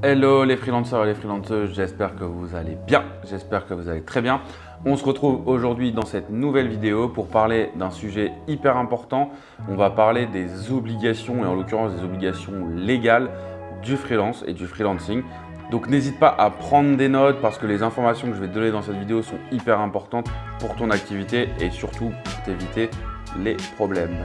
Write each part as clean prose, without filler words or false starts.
Hello les freelancers et les freelanceuses, j'espère que vous allez bien, j'espère que vous allez très bien. On se retrouve aujourd'hui dans cette nouvelle vidéo pour parler d'un sujet hyper important. On va parler des obligations et en l'occurrence des obligations légales du freelance et du freelancing. Donc n'hésite pas à prendre des notes parce que les informations que je vais te donner dans cette vidéo sont hyper importantes pour ton activité et surtout pour t'éviter les problèmes.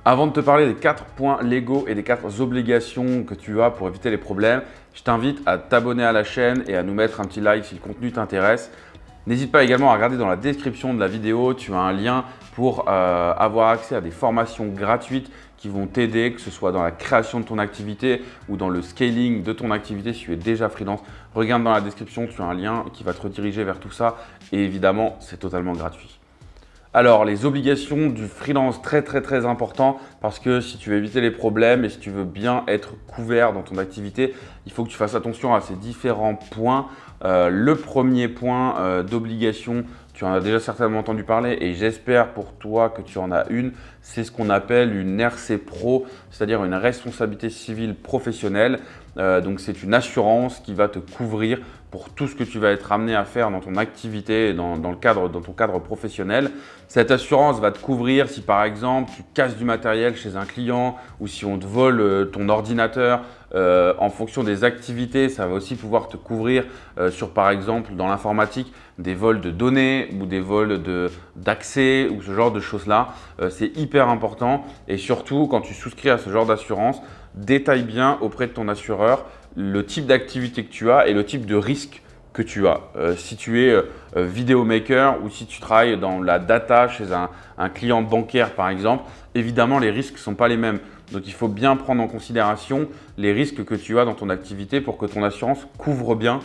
Avant de te parler des 4 points légaux et des 4 obligations que tu as pour éviter les problèmes, je t'invite à t'abonner à la chaîne et à nous mettre un petit like si le contenu t'intéresse. N'hésite pas également à regarder dans la description de la vidéo, tu as un lien pour avoir accès à des formations gratuites qui vont t'aider, que ce soit dans la création de ton activité ou dans le scaling de ton activité si tu es déjà freelance. Regarde dans la description, tu as un lien qui va te rediriger vers tout ça et évidemment, c'est totalement gratuit. Alors, les obligations du freelance, très important parce que si tu veux éviter les problèmes et si tu veux bien être couvert dans ton activité, il faut que tu fasses attention à ces différents points. Le premier point d'obligation, tu en as déjà certainement entendu parler et j'espère pour toi que tu en as une, c'est ce qu'on appelle une RC Pro, c'est-à-dire une responsabilité civile professionnelle. Donc, c'est une assurance qui va te couvrir pour tout ce que tu vas être amené à faire dans ton activité, dans ton cadre professionnel. Cette assurance va te couvrir si par exemple tu casses du matériel chez un client ou si on te vole ton ordinateur. En fonction des activités, ça va aussi pouvoir te couvrir sur par exemple dans l'informatique des vols de données ou des vols d'accès ou ce genre de choses-là. C'est hyper important et surtout quand tu souscris à ce genre d'assurance, détaille bien auprès de ton assureur le type d'activité que tu as et le type de risque que tu as. Si tu es vidéomaker ou si tu travailles dans la data chez un client bancaire par exemple, évidemment les risques ne sont pas les mêmes. Donc il faut bien prendre en considération les risques que tu as dans ton activité pour que ton assurance couvre bien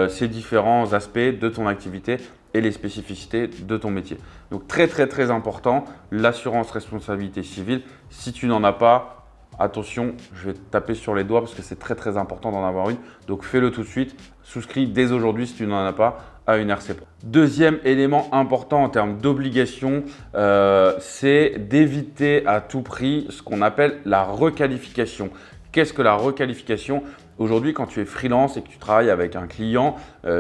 ces différents aspects de ton activité et les spécificités de ton métier. Donc très important, l'assurance responsabilité civile. Si tu n'en as pas, attention, je vais te taper sur les doigts parce que c'est très important d'en avoir une. Donc fais-le tout de suite, souscris dès aujourd'hui si tu n'en as pas à une RC Pro. Deuxième élément important en termes d'obligation, c'est d'éviter à tout prix ce qu'on appelle la requalification. Qu'est-ce que la requalification ? Aujourd'hui, quand tu es freelance et que tu travailles avec un client,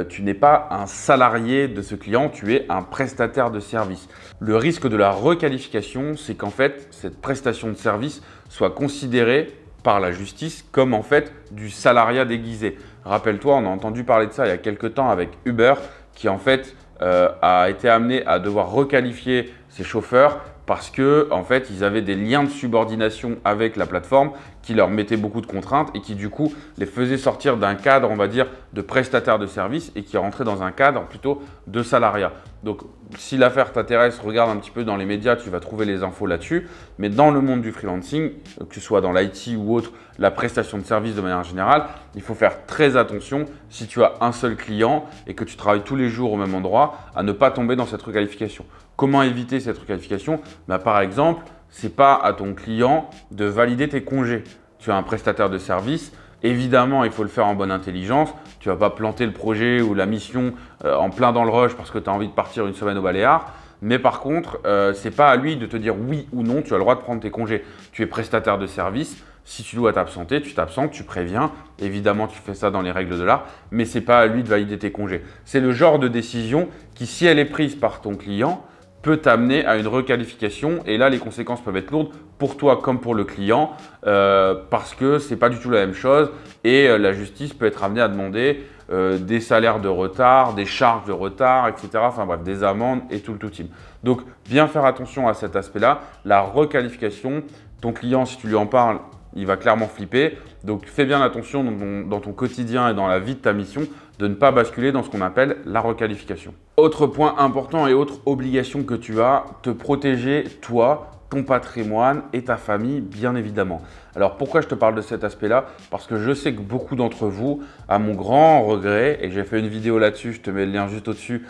tu n'es pas un salarié de ce client, tu es un prestataire de service. Le risque de la requalification, c'est qu'en fait, cette prestation de service soit considérée par la justice comme en fait du salariat déguisé. Rappelle-toi, on a entendu parler de ça il y a quelques temps avec Uber qui en fait a été amené à devoir requalifier ses chauffeurs parce que en fait, ils avaient des liens de subordination avec la plateforme qui leur mettaient beaucoup de contraintes et qui du coup les faisaient sortir d'un cadre, on va dire, de prestataire de service et qui rentraient dans un cadre plutôt de salariat. Donc, si l'affaire t'intéresse, regarde un petit peu dans les médias, tu vas trouver les infos là-dessus. Mais dans le monde du freelancing, que ce soit dans l'IT ou autre, la prestation de service de manière générale, il faut faire très attention si tu as un seul client et que tu travailles tous les jours au même endroit à ne pas tomber dans cette requalification. Comment éviter cette requalification ? Par exemple, ce n'est pas à ton client de valider tes congés. Tu as un prestataire de service. Évidemment, il faut le faire en bonne intelligence. Tu ne vas pas planter le projet ou la mission en plein dans le rush parce que tu as envie de partir une semaine au Baléares. Mais par contre, ce n'est pas à lui de te dire oui ou non, tu as le droit de prendre tes congés. Tu es prestataire de service. Si tu dois t'absenter, tu t'absentes, tu préviens. Évidemment, tu fais ça dans les règles de l'art, mais ce n'est pas à lui de valider tes congés. C'est le genre de décision qui, si elle est prise par ton client, peut t'amener à une requalification et là les conséquences peuvent être lourdes pour toi comme pour le client parce que c'est pas du tout la même chose et la justice peut être amenée à demander des salaires de retard, des charges de retard, etc. Enfin bref, des amendes et tout le tout team. Donc bien faire attention à cet aspect-là, la requalification. Ton client, si tu lui en parles, il va clairement flipper. Donc, fais bien attention dans ton quotidien et dans la vie de ta mission de ne pas basculer dans ce qu'on appelle la requalification. Autre point important et autre obligation que tu as, te protéger toi, ton patrimoine et ta famille, bien évidemment. Alors pourquoi je te parle de cet aspect-là? Parce que je sais que beaucoup d'entre vous, à mon grand regret, et j'ai fait une vidéo là-dessus, je te mets le lien juste au-dessus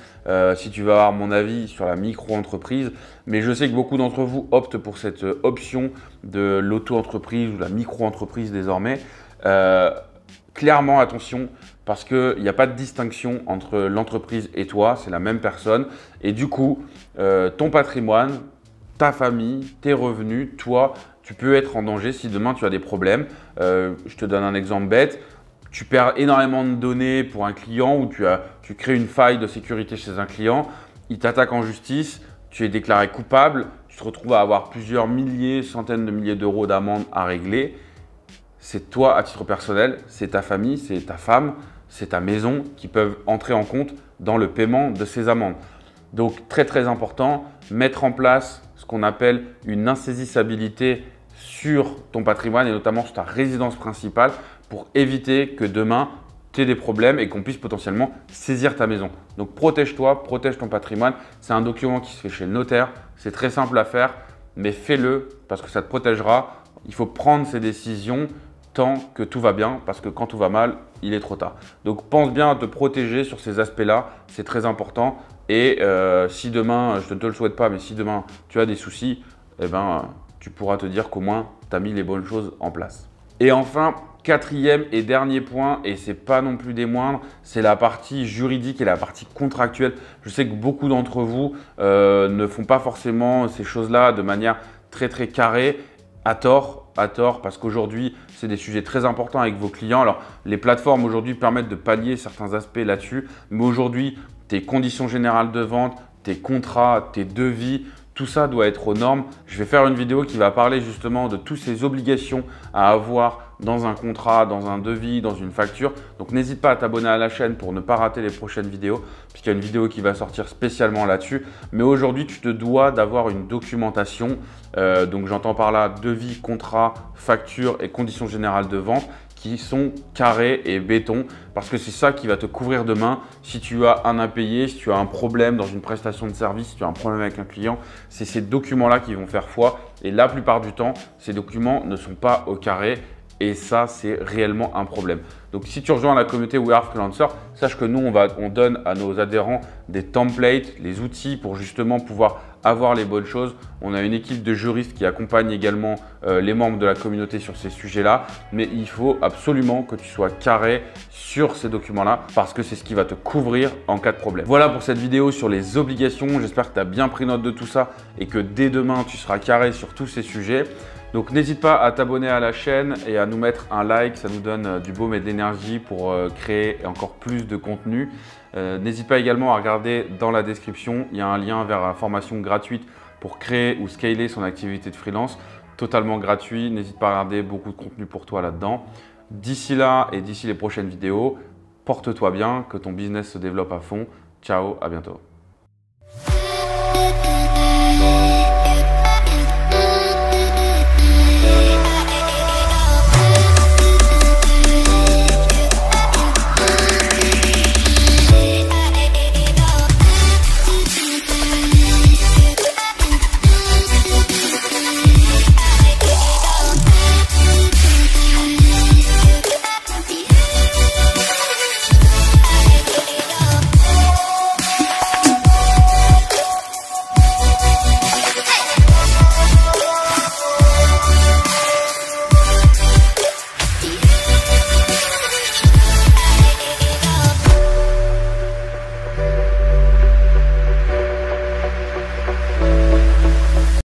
si tu veux avoir mon avis sur la micro-entreprise, mais je sais que beaucoup d'entre vous optent pour cette option de l'auto-entreprise ou la micro-entreprise désormais. Clairement, attention, parce qu'il n'y a pas de distinction entre l'entreprise et toi, c'est la même personne. Et du coup, ton patrimoine, ta famille, tes revenus, toi, tu peux être en danger si demain tu as des problèmes. Je te donne un exemple bête. Tu perds énormément de données pour un client ou tu crées une faille de sécurité chez un client. Il t'attaque en justice, tu es déclaré coupable, tu te retrouves à avoir plusieurs milliers, centaines de milliers d'euros d'amende à régler. C'est toi à titre personnel, c'est ta famille, c'est ta femme, c'est ta maison qui peuvent entrer en compte dans le paiement de ces amendes. Donc très très important, mettre en place ce qu'on appelle une insaisissabilité sur ton patrimoine et notamment sur ta résidence principale pour éviter que demain tu aies des problèmes et qu'on puisse potentiellement saisir ta maison. Donc protège-toi, protège ton patrimoine. C'est un document qui se fait chez le notaire, c'est très simple à faire, mais fais-le parce que ça te protégera. Il faut prendre ces décisions tant que tout va bien, parce que quand tout va mal, il est trop tard. Donc pense bien à te protéger sur ces aspects-là, c'est très important. Et si demain, je ne te le souhaite pas, mais si demain tu as des soucis, eh ben, tu pourras te dire qu'au moins tu as mis les bonnes choses en place. Et enfin, quatrième et dernier point, et ce n'est pas non plus des moindres, c'est la partie juridique et la partie contractuelle. Je sais que beaucoup d'entre vous ne font pas forcément ces choses-là de manière très très carrée, à tort, parce qu'aujourd'hui, c'est des sujets très importants avec vos clients. Alors, les plateformes aujourd'hui permettent de pallier certains aspects là-dessus, mais aujourd'hui, tes conditions générales de vente, tes contrats, tes devis, tout ça doit être aux normes. Je vais faire une vidéo qui va parler justement de toutes ces obligations à avoir dans un contrat, dans un devis, dans une facture. Donc n'hésite pas à t'abonner à la chaîne pour ne pas rater les prochaines vidéos, puisqu'il y a une vidéo qui va sortir spécialement là-dessus. Mais aujourd'hui, tu te dois d'avoir une documentation. Donc j'entends par là devis, contrat, facture et conditions générales de vente qui sont carrés et béton parce que c'est ça qui va te couvrir demain si tu as un impayé, si tu as un problème dans une prestation de service, si tu as un problème avec un client. C'est ces documents-là qui vont faire foi et la plupart du temps, ces documents ne sont pas au carré et ça, c'est réellement un problème. Donc, si tu rejoins la communauté We Are Freelancer, sache que nous, on donne à nos adhérents des templates, les outils pour justement pouvoir avoir les bonnes choses. On a une équipe de juristes qui accompagne également les membres de la communauté sur ces sujets-là. Mais il faut absolument que tu sois carré sur ces documents-là parce que c'est ce qui va te couvrir en cas de problème. Voilà pour cette vidéo sur les obligations. J'espère que tu as bien pris note de tout ça et que dès demain, tu seras carré sur tous ces sujets. Donc n'hésite pas à t'abonner à la chaîne et à nous mettre un like, ça nous donne du baume et de l'énergie pour créer encore plus de contenu. N'hésite pas également à regarder dans la description, il y a un lien vers la formation gratuite pour créer ou scaler son activité de freelance, totalement gratuit. N'hésite pas à regarder, beaucoup de contenu pour toi là-dedans. D'ici là et d'ici les prochaines vidéos, porte-toi bien, que ton business se développe à fond. Ciao, à bientôt.